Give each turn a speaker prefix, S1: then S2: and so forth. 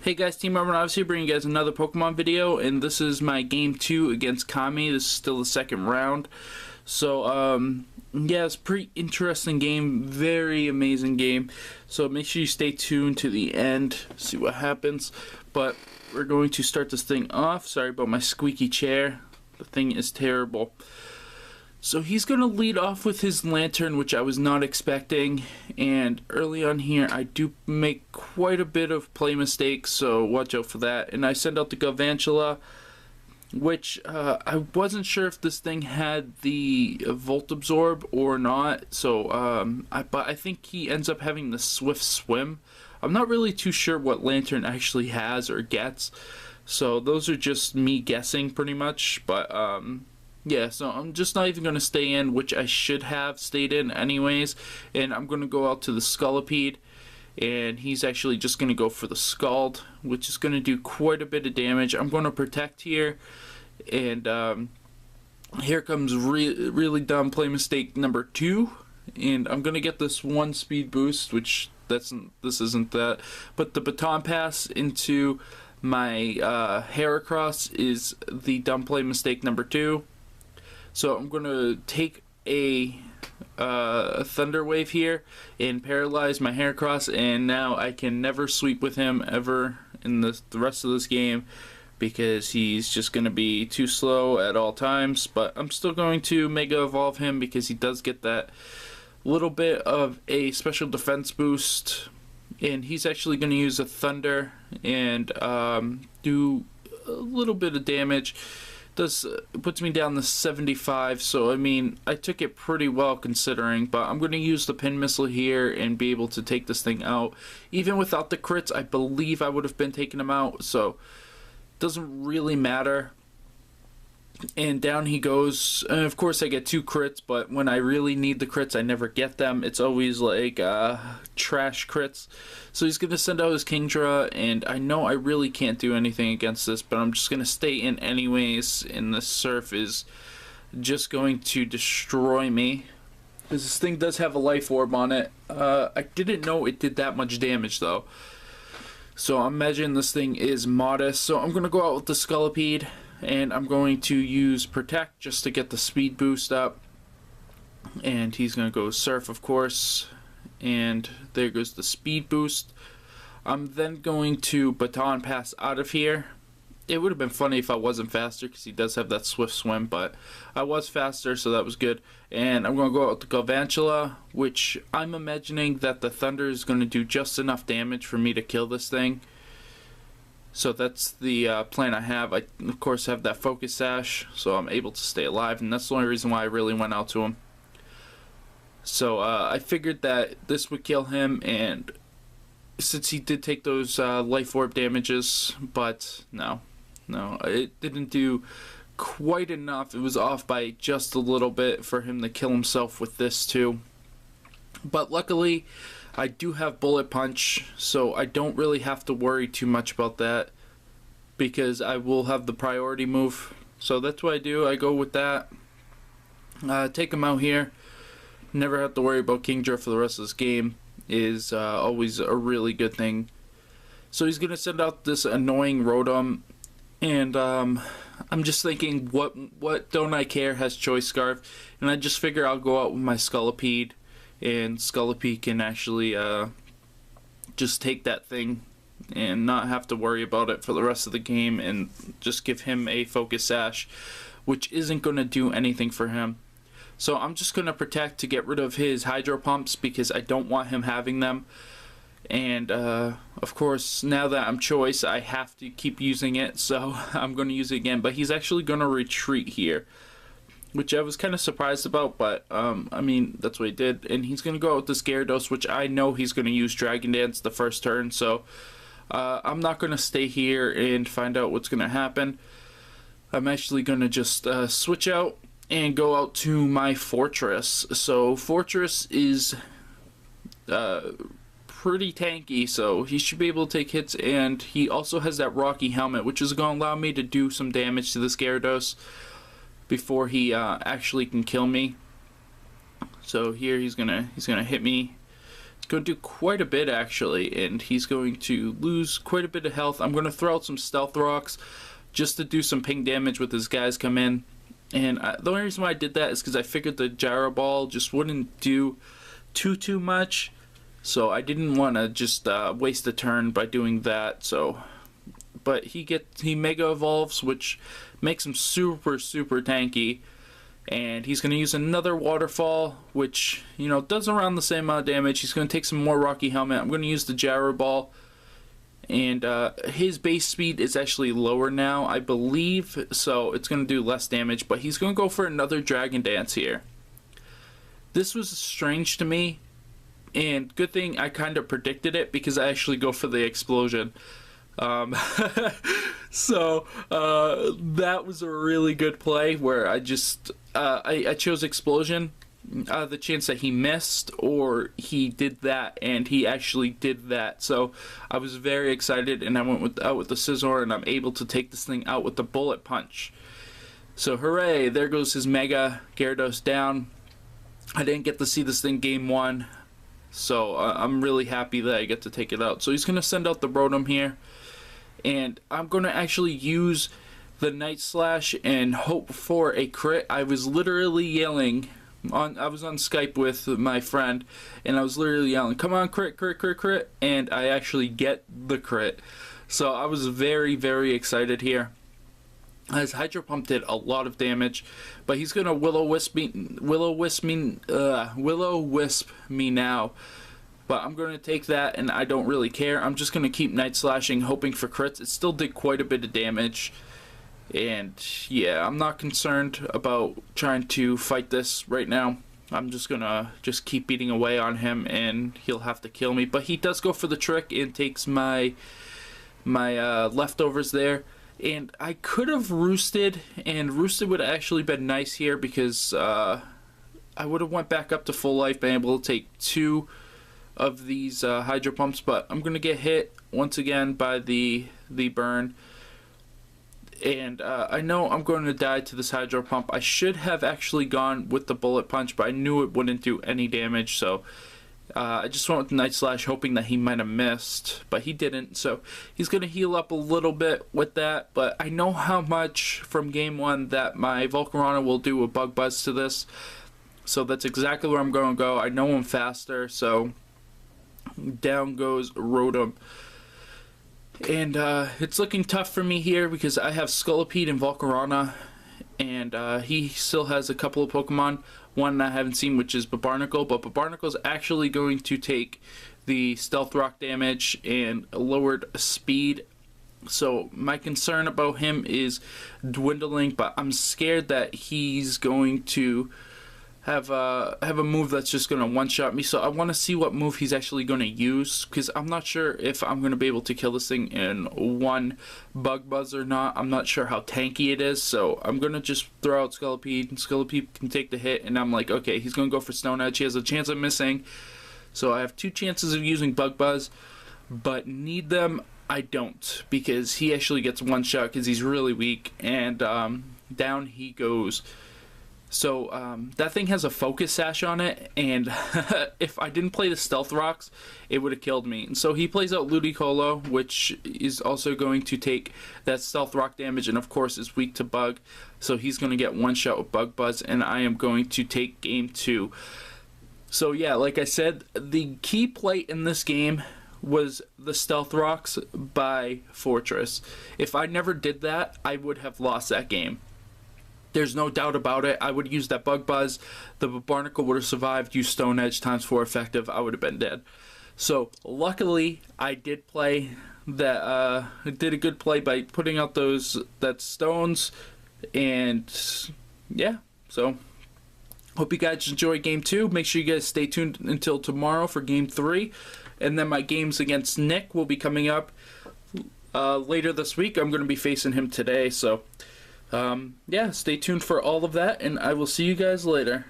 S1: Hey guys, Team Marvin obviously bringing you guys another Pokemon video, and this is my game 2 against Kami. This is still the second round. So, yeah, it's a pretty interesting game, very amazing game. So make sure you stay tuned to the end, see what happens. But we're going to start this thing off. Sorry about my squeaky chair. The thing is terrible. So he's going to lead off with his Lantern, which I was not expecting, and early on here I do make quite a bit of play mistakes, so watch out for that. And I send out the Galvantula, which I wasn't sure if this thing had the Volt Absorb or not, so but I think he ends up having the Swift Swim. I'm not really too sure what Lantern actually has or gets, so those are just me guessing pretty much, but yeah, so I'm just not even going to stay in, which I should have stayed in anyways, and I'm going to go out to the Scolipede, and he's actually just going to go for the Scald, which is going to do quite a bit of damage. I'm going to protect here, and here comes really dumb play mistake number 2, and I'm going to get this 1 speed boost, which this isn't that, but the Baton Pass into my Heracross is the dumb play mistake number 2. So I'm going to take a Thunder Wave here and paralyze my Heracross, and now I can never sweep with him ever in the rest of this game because he's just going to be too slow at all times. But I'm still going to Mega Evolve him because he does get that little bit of a special defense boost, and he's actually going to use a Thunder and do a little bit of damage. Puts me down to 75, so I mean I took it pretty well considering, but I'm going to use the Pin Missile here and be able to take this thing out. Even without the crits, I believe I would have been taking him out, so it doesn't really matter. And down he goes, and of course I get 2 crits, but when I really need the crits I never get them. It's always like trash crits. So he's going to send out his Kingdra, and I know I really can't do anything against this, but I'm just going to stay in anyways, and the Surf is just going to destroy me. Because this thing does have a Life Orb on it. I didn't know it did that much damage though. So I'm imagining this thing is modest. So I'm going to go out with the Scolipede, and I'm going to use Protect just to get the speed boost up. And he's going to go Surf, of course. And there goes the speed boost. I'm then going to Baton Pass out of here. It would have been funny if I wasn't faster because he does have that Swift Swim, but I was faster, so that was good. And I'm going to go out with the Galvantula, which I'm imagining that the Thunder is going to do just enough damage for me to kill this thing. So that's the plan I have. I, of course, have that Focus Sash, so I'm able to stay alive, and that's the only reason why I really went out to him. So I figured that this would kill him, and since he did take those Life Orb damages, but no, it didn't do quite enough. It was off by just a little bit for him to kill himself with this too. But luckily, I do have Bullet Punch, so I don't really have to worry too much about that because I will have the priority move. So that's what I do. I go with that. Take him out here. Never have to worry about Kingdra for the rest of this game is always a really good thing. So he's going to send out this annoying Rotom, and I'm just thinking, what don't I care has Choice Scarf, and I just figure I'll go out with my Scolipede, and Scolipede can actually just take that thing and not have to worry about it for the rest of the game, and just give him a Focus Sash, which isn't going to do anything for him. So I'm just going to Protect to get rid of his Hydro Pumps because I don't want him having them. And of course, now that I'm Choice, I have to keep using it, so I'm going to use it again. But he's actually going to retreat here, which I was kind of surprised about, but I mean, that's what he did. And he's going to go out with this Gyarados, which I know he's going to use Dragon Dance the first turn, so I'm not going to stay here and find out what's going to happen. I'm actually going to just switch out and go out to my Fortress. So Fortress is pretty tanky, so he should be able to take hits, and he also has that Rocky Helmet, which is going to allow me to do some damage to this Gyarados before he actually can kill me. So here he's gonna hit me going to do quite a bit actually, and he's going to lose quite a bit of health. I'm going to throw out some stealth rocks just to do some ping damage with his guys come in. And the only reason why I did that is because I figured the gyro ball just wouldn't do too much. So I didn't want to just waste a turn by doing that. So, but he mega evolves, which makes him super tanky. And he's going to use another waterfall, which, you know, does around the same amount of damage. He's going to take some more Rocky Helmet. I'm going to use the gyro ball. And his base speed is actually lower now, I believe, so it's going to do less damage, but he's going to go for another Dragon Dance here. This was strange to me, and good thing I kind of predicted it, because I actually go for the explosion. So that was a really good play, where I just I chose explosion. The chance that he missed or he did that, and he actually did that. So I was very excited, and I went out with the Scizor, and I'm able to take this thing out with the Bullet Punch. So hooray, there goes his Mega Gyarados down. I didn't get to see this thing game 1, so I'm really happy that I get to take it out. So he's going to send out the Rotom here, and I'm going to actually use the Night Slash and hope for a crit. I was literally yelling I was on Skype with my friend, and I was literally yelling, "Come on, crit, crit, crit, crit," and I actually get the crit. So I was very excited here. His Hydro Pump did a lot of damage, but he's gonna Will-O-Wisp me now. But I'm gonna take that, and I don't really care. I'm just gonna keep Night Slashing, hoping for crits. It still did quite a bit of damage. And yeah, I'm not concerned about trying to fight this right now. I'm just gonna keep beating away on him, and he'll have to kill me. But he does go for the trick and takes my leftovers there. And I could have roosted, and roosted would have actually been nice here, because I would have went back up to full life, been able to take 2 of these Hydro Pumps. But I'm gonna get hit once again by the burn. And I know I'm going to die to this Hydro Pump. I should have actually gone with the Bullet Punch, but I knew it wouldn't do any damage, so I just went with the Night Slash, hoping that he might have missed, but he didn't. So he's going to heal up a little bit with that, but I know how much from game 1 that my Volcarona will do a Bug Buzz to this, so that's exactly where I'm going to go. I know I'm faster, so down goes Rotom. And it's looking tough for me here, because I have Scolipede and Volcarona, and he still has a couple of Pokemon. One I haven't seen, which is Babarnacle, but Babarnacle is actually going to take the Stealth Rock damage and lowered speed. So my concern about him is dwindling, but I'm scared that he's going to have a move that's just going to one-shot me. So I want to see what move he's actually going to use, because I'm not sure if I'm going to be able to kill this thing in one Bug Buzz or not. I'm not sure how tanky it is, so I'm going to just throw out Scolipede, and Scolipede can take the hit, and I'm like, okay, he's going to go for Stone Edge. He has a chance of missing, so I have 2 chances of using Bug Buzz, but need them I don't, because he actually gets one shot because he's really weak, and down he goes. So that thing has a Focus Sash on it, and if I didn't play the Stealth Rocks, it would have killed me. And so he plays out Ludicolo, which is also going to take that Stealth Rock damage, and of course is weak to Bug. So he's going to get one shot with Bug Buzz, and I am going to take game 2. So yeah, like I said, the key play in this game was the Stealth Rocks by Fortress. If I never did that, I would have lost that game. There's no doubt about it. I would use that Bug Buzz. The Barnacle would have survived. Use Stone Edge ×4 effective. I would have been dead. So luckily, I did play that. I did a good play by putting out that stones, and yeah. So hope you guys enjoy game 2. Make sure you guys stay tuned until tomorrow for game 3, and then my games against Nick will be coming up later this week. I'm going to be facing him today, so. Yeah, stay tuned for all of that, and I will see you guys later.